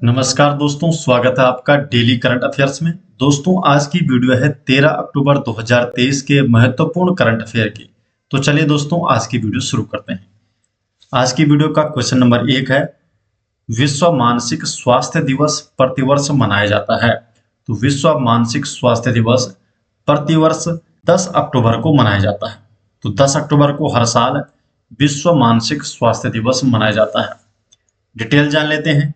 नमस्कार दोस्तों, स्वागत है आपका डेली करंट अफेयर्स में। दोस्तों, आज की वीडियो है 13 अक्टूबर 2023 के महत्वपूर्ण करंट अफेयर की। तो चलिए दोस्तों, आज की वीडियो शुरू करते हैं। आज की वीडियो का क्वेश्चन नंबर 1 है, विश्व मानसिक स्वास्थ्य दिवस प्रतिवर्ष मनाया जाता है। तो विश्व मानसिक स्वास्थ्य दिवस प्रतिवर्ष 10 अक्टूबर को मनाया जाता है। तो 10 अक्टूबर को हर साल विश्व मानसिक स्वास्थ्य दिवस मनाया जाता है। डिटेल जान लेते हैं।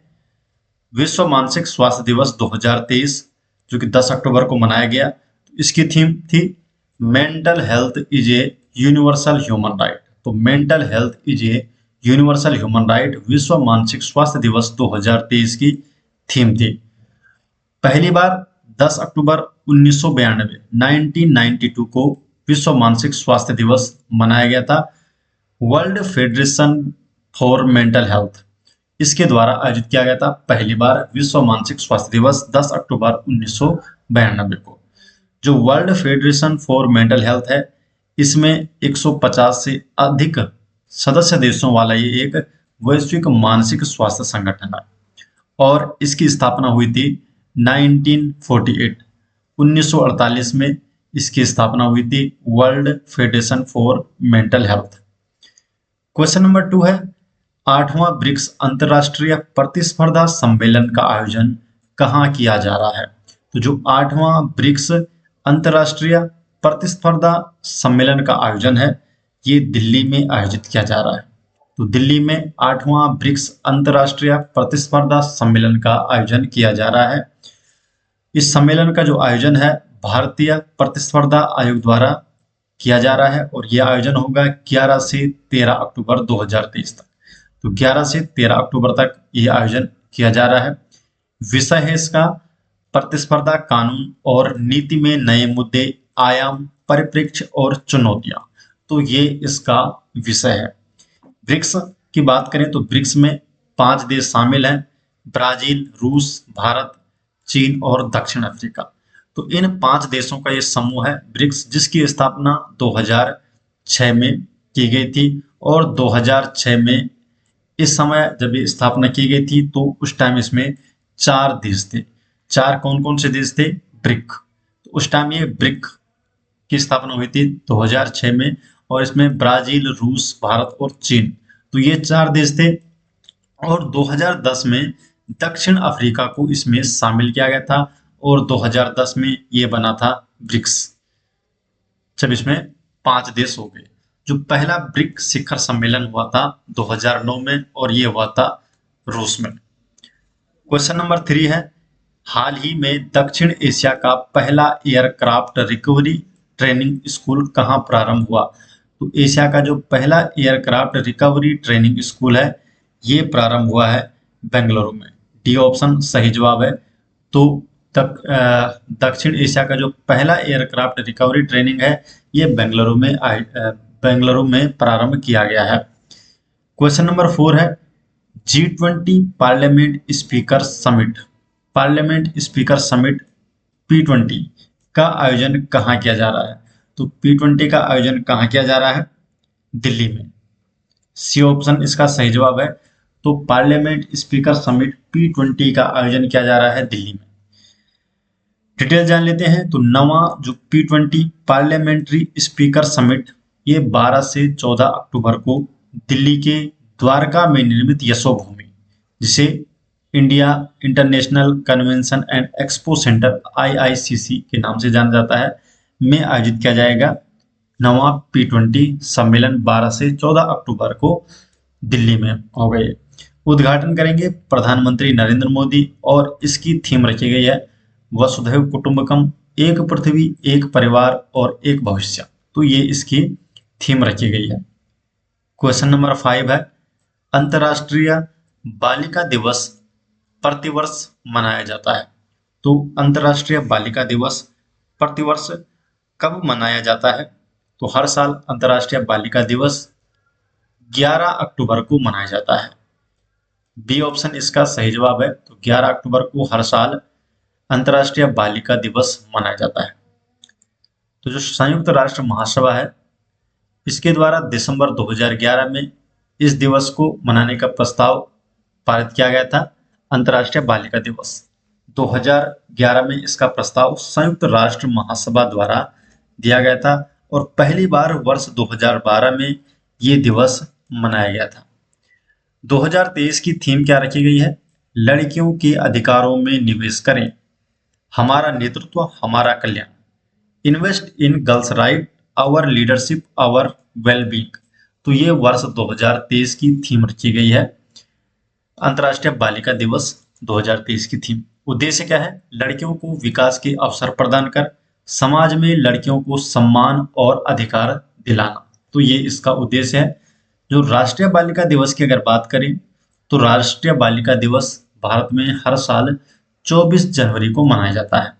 विश्व मानसिक स्वास्थ्य दिवस 2023 जो कि 10 अक्टूबर को मनाया गया, इसकी थीम थी mental health is a universal human right. तो mental health is a universal human right विश्व मानसिक स्वास्थ्य दिवस 2023 की थीम थी। पहली बार 10 अक्टूबर 1992 को विश्व मानसिक स्वास्थ्य दिवस मनाया गया था। World federation for mental health इसके द्वारा आयोजित किया गया था पहली बार विश्व मानसिक स्वास्थ्य दिवस 10 अक्टूबर 1992 को। जो world federation for mental health है, इसमें 150 से अधिक सदस्य देशों वाला ये एक वैश्विक मानसिक स्वास्थ्य संगठन है और इसकी स्थापना हुई थी 1948 में इसकी स्थापना हुई थी world federation for mental health. Question number 2 है, 8वां ब्रिक्स अंतरराष्ट्रीय प्रतिस्पर्धा सम्मेलन का आयोजन कहाँ किया जा रहा है? तो जो 8वां ब्रिक्स अंतरराष्ट्रीय प्रतिस्पर्धा सम्मेलन का आयोजन है, ये दिल्ली में आयोजित किया जा रहा है। तो दिल्ली में 8वां ब्रिक्स अंतरराष्ट्रीय प्रतिस्पर्धा सम्मेलन का आयोजन किया जा रहा है। इस सम्मेलन का जो आयोजन है भारतीय प्रतिस्पर्धा आयोग द्वारा किया जा रहा है और यह आयोजन होगा 11 से 13 अक्टूबर 2023 तक। तो 11 से 13 अक्टूबर तक यह आयोजन किया जा रहा है। विषय है इसका प्रतिस्पर्धा कानून और नीति में नए मुद्दे, आयाम, परिप्रेक्ष्य और चुनौतियां। तो ये इसका विषय है। ब्रिक्स की बात करें तो ब्रिक्स में 5 देश शामिल हैं, ब्राजील, रूस, भारत, चीन और दक्षिण अफ्रीका। तो इन 5 देशों का ये समूह है ब्रिक्स, जिसकी स्थापना 2006 में की गई थी और 2006 में इस समय जब ये स्थापना की गई थी तो उस टाइम इसमें 4 देश थे। 4 कौन कौन से देश थे? ब्रिक। तो उस टाइम ये ब्रिक की स्थापना हुई थी 2006 में और इसमें ब्राजील, रूस, भारत और चीन, तो ये 4 देश थे। और 2010 में दक्षिण अफ्रीका को इसमें शामिल किया गया था और 2010 में ये बना था ब्रिक्स, जब इसमें 5 देश हो गए। जो पहला ब्रिक शिखर सम्मेलन हुआ था 2009 में और ये हुआ था रूस में। क्वेश्चन नंबर 3 है, हाल ही में दक्षिण एशिया का पहला एयरक्राफ्ट रिकवरी ट्रेनिंग स्कूल कहाँ प्रारंभ हुआ? तो एशिया का जो पहला एयरक्राफ्ट रिकवरी ट्रेनिंग स्कूल है, ये प्रारंभ हुआ है बेंगलुरु में। डी ऑप्शन सही जवाब है। तो दक्षिण एशिया का जो पहला एयरक्राफ्ट रिकवरी ट्रेनिंग है, ये बेंगलुरु में प्रारंभ किया गया है। क्वेश्चन नंबर 4 है, G20 parliament speaker summit P20 का आयोजन कहाँ किया जा रहा है? तो P20 का आयोजन कहाँ किया जा रहा है? दिल्ली में। सी ऑप्शन इसका सही जवाब है। तो पार्लियामेंट स्पीकर समिट P20 का आयोजन किया जा रहा है दिल्ली में। डिटेल जान लेते हैं। तो नवा जो P20 पार्लियामेंट्री स्पीकर समिट, ये 12 से 14 अक्टूबर को दिल्ली के द्वारका में निर्मित यशोभूमि, जिसे India international convention and expo centre IICC के नाम से जाना जाता है, में आयोजित किया जाएगा। नवा P20 सम्मेलन 12 से 14 अक्टूबर को दिल्ली में हो गए। उद्घाटन करेंगे प्रधानमंत्री नरेंद्र मोदी और इसकी थीम रखी गई है वसुधैव कुटुंबकम, एक पृथ्वी, एक परिवार और एक भविष्य। तो ये इसकी थीम रखी गई है। क्वेश्चन नंबर 5 है, अंतर्राष्ट्रीय बालिका दिवस प्रतिवर्ष मनाया जाता है। तो अंतर्राष्ट्रीय बालिका दिवस प्रतिवर्ष कब मनाया जाता है? तो हर साल अंतर्राष्ट्रीय बालिका दिवस 11 अक्टूबर को मनाया जाता है। बी ऑप्शन इसका सही जवाब है। तो 11 अक्टूबर को हर साल अंतर्राष्ट्रीय बालिका दिवस मनाया जाता है। तो जो संयुक्त राष्ट्र महासभा है, इसके द्वारा दिसंबर 2011 में इस दिवस को मनाने का प्रस्ताव पारित किया गया था अंतर्राष्ट्रीय बालिका दिवस 2011 में इसका प्रस्ताव संयुक्त राष्ट्र महासभा द्वारा दिया गया था और पहली बार वर्ष 2012 में ये दिवस मनाया गया था। 2023 की थीम क्या रखी गई है? लड़कियों के अधिकारों में निवेश करें, हमारा नेतृत्व हमारा कल्याण। Invest in girls right, our leadership our wellbeing. तो ये वर्ष 2023 की थीम रखी गई है, अंतर्राष्ट्रीय बालिका दिवस 2023 की थीम। उद्देश्य क्या है? लड़कियों को विकास के अवसर प्रदान कर समाज में लड़कियों को सम्मान और अधिकार दिलाना। तो ये इसका उद्देश्य है। जो राष्ट्रीय बालिका दिवस की अगर बात करें तो राष्ट्रीय बालिका दिवस भारत में हर साल 24 जनवरी को मनाया जाता है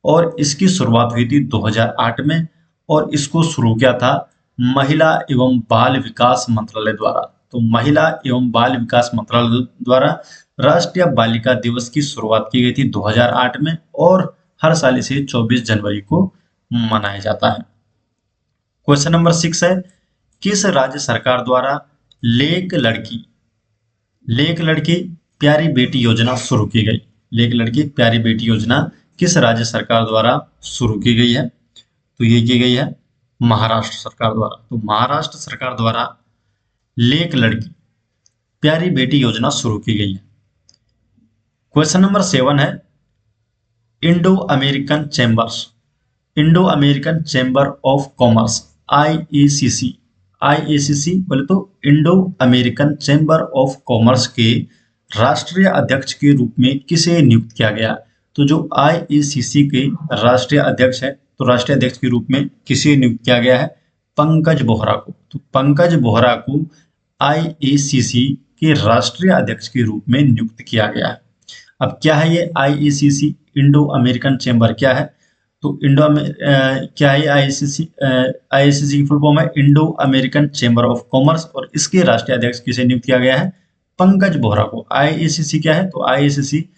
और इसकी शुरुआत हुई थी 2008 में और इसको शुरू किया था महिला एवं बाल विकास मंत्रालय द्वारा। तो महिला एवं बाल विकास मंत्रालय द्वारा राष्ट्रीय बालिका दिवस की शुरुआत की गई थी 2008 में और हर साल इसे 24 जनवरी को मनाया जाता है। क्वेश्चन नंबर 6 है, किस राज्य सरकार द्वारा लेक लड़की प्यारी बेटी योजना शुरू की गई? लेक लड़की प्यारी बेटी योजना किस राज्य सरकार द्वारा शुरू की गई है? तो ये की गई है महाराष्ट्र सरकार द्वारा। तो महाराष्ट्र सरकार द्वारा लेक लड़की प्यारी बेटी योजना शुरू की गई है। क्वेश्चन नंबर 7 है, Indo American chamber of commerce IACC बोले तो Indo American chamber of commerce के राष्ट्रीय अध्यक्ष के रूप में किसे नियुक्त किया गया? तो जो आईएसीसी के राष्ट्रीय अध्यक्ष है, तो राष्ट्रीय अध्यक्ष के रूप में किसे नियुक्त किया गया है? पंकज बोहरा को। तो पंकज बोहरा को आईएसीसी के राष्ट्रीय अध्यक्ष के रूप में नियुक्त किया गया है। अब क्या है ये आईएसीसी, इंडो अमेरिकन चैम्बर क्या है? तो क्या है आईएसीसी? आईएसीसी की फुल फॉर्म है Indo American chamber of commerce और इसके राष्ट्रीय अध्यक्ष किसे नियुक्त किया गया है? पंकज बोहरा को। आईएसीसी क्या है? तो आईएसीसी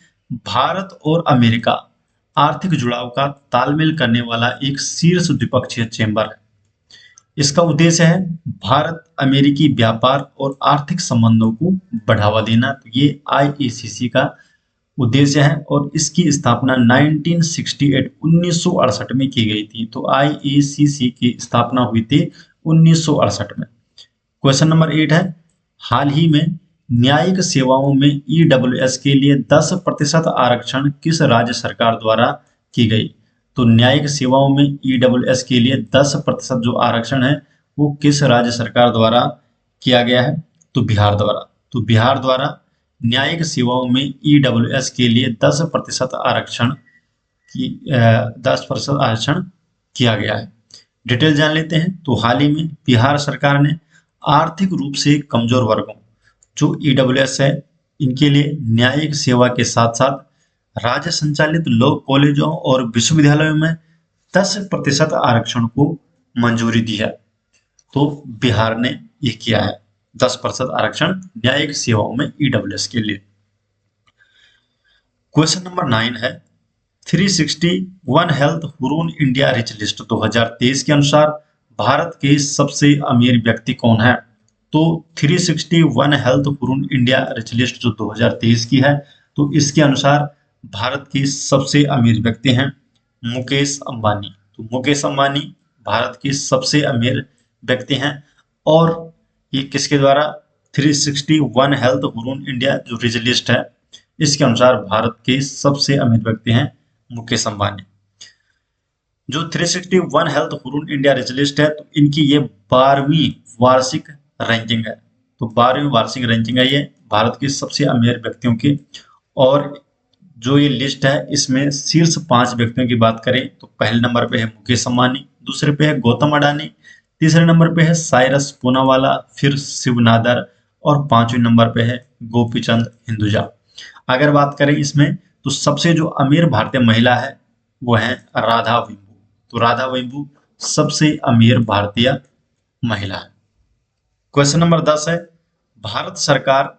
भारत और अमेरिका आर्थिक जुड़ाव का तालमेल करने वाला एक शीर्ष द्विपक्षीय चैम्बर है। इसका उद्देश्य है भारत अमेरिकी व्यापार और आर्थिक संबंधों को बढ़ावा देना। तो ये आईएसीसी का उद्देश्य है और इसकी स्थापना 1968 में की गई थी। तो आईएसीसी की स्थापना हुई थी 1968 में। क्वेश्चन नंबर 8 है, हाल ही में न्यायिक सेवाओं में ईडब्ल्यूएस के लिए 10% आरक्षण किस राज्य सरकार द्वारा की गई? तो न्यायिक सेवाओं में ईडब्ल्यूएस के लिए 10% जो आरक्षण है वो किस राज्य सरकार द्वारा किया गया है? तो बिहार द्वारा। तो बिहार द्वारा न्यायिक सेवाओं में ईडब्ल्यूएस के लिए 10% आरक्षण किया गया है। डिटेल जान लेते हैं। तो हाल ही में बिहार सरकार ने आर्थिक रूप से कमजोर वर्गों जो ईडब्ल्यूएस है इनके लिए न्यायिक सेवा के साथ साथ राज्य संचालित लॉ कॉलेजों और विश्वविद्यालयों में 10% आरक्षण को मंजूरी दी है। तो बिहार ने ये किया है 10% आरक्षण न्यायिक सेवाओं में ईडब्ल्यूएस के लिए। क्वेश्चन नंबर 9 है, 361 health Hurun India rich list 2023 के अनुसार भारत के सबसे अमीर व्यक्ति कौन है? तो 361 health Hurun India rich list जो 2023 की है, तो इसके अनुसार भारत के सबसे अमीर व्यक्ति हैं मुकेश अंबानी। तो मुकेश अंबानी भारत के सबसे अमीर व्यक्ति हैं और ये किसके द्वारा? 361 हेल्थ हुरून इंडिया जो रिच लिस्ट है इसके अनुसार भारत के सबसे अमीर व्यक्ति हैं मुकेश अंबानी। जो 361 health Hurun India rich list है तो इनकी ये 12वीं वार्षिक रैंकिंग है। तो 12वीं वार्षिक रैंकिंग है ये भारत के सबसे अमीर व्यक्तियों की। और जो ये लिस्ट है इसमें शीर्ष 5 व्यक्तियों की बात करें तो पहले नंबर पे है मुकेश अंबानी, दूसरे पे है गौतम अडानी, तीसरे नंबर पे है साइरस पूनावाला, फिर शिव नादर और 5वें नंबर पे है गोपीचंद हिंदुजा। अगर बात करें इसमें तो सबसे जो अमीर भारतीय महिला है वो है राधा वेम्बू। तो राधा वेम्बू सबसे अमीर भारतीय महिला है। क्वेश्चन नंबर 10 है, भारत सरकार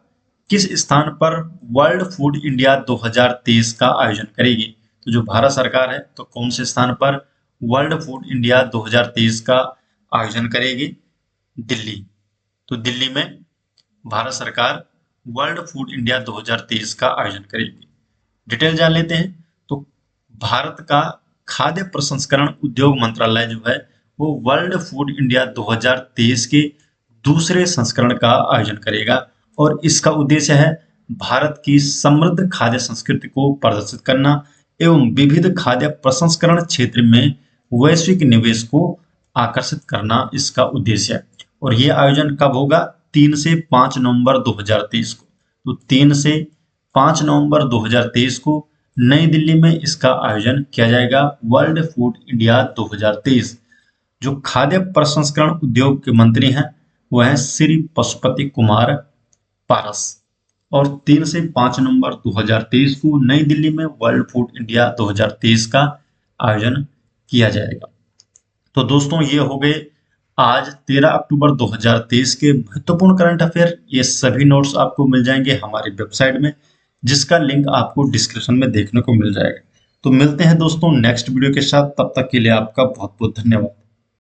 किस स्थान पर वर्ल्ड फूड इंडिया 2023 का आयोजन करेगी? तो जो भारत सरकार है तो कौन से स्थान पर वर्ल्ड फूड इंडिया 2023 का आयोजन करेगी? दिल्ली। तो दिल्ली में भारत सरकार वर्ल्ड फूड इंडिया 2023 का आयोजन करेगी। डिटेल जान लेते हैं। तो भारत का खाद्य प्रसंस्करण उद्योग मंत्रालय जो है वो वर्ल्ड फूड इंडिया 2023 के दूसरे संस्करण का आयोजन करेगा और इसका उद्देश्य है भारत की समृद्ध खाद्य संस्कृति को प्रदर्शित करना एवं विविध खाद्य प्रसंस्करण क्षेत्र में वैश्विक निवेश को आकर्षित करना इसका उद्देश्य है। और ये आयोजन कब होगा? 3 से 5 नवंबर 2023 को। तो 3 से 5 नवंबर 2023 को नई दिल्ली में इसका आयोजन किया जाएगा, वर्ल्ड फूड इंडिया 2023। जो खाद्य प्रसंस्करण उद्योग के मंत्री हैं वह है श्री पशुपति कुमार पारस। और 3 से 5 नवंबर 2023 को नई दिल्ली में वर्ल्ड फूड इंडिया 2023 का आयोजन किया जाएगा। तो दोस्तों ये हो गए आज 13 अक्टूबर 2023 के महत्वपूर्ण करंट अफेयर। ये सभी नोट्स आपको मिल जाएंगे हमारी वेबसाइट में, जिसका लिंक आपको डिस्क्रिप्शन में देखने को मिल जाएगा। तो मिलते हैं दोस्तों नेक्स्ट वीडियो के साथ, तब तक के लिए आपका बहुत बहुत धन्यवाद।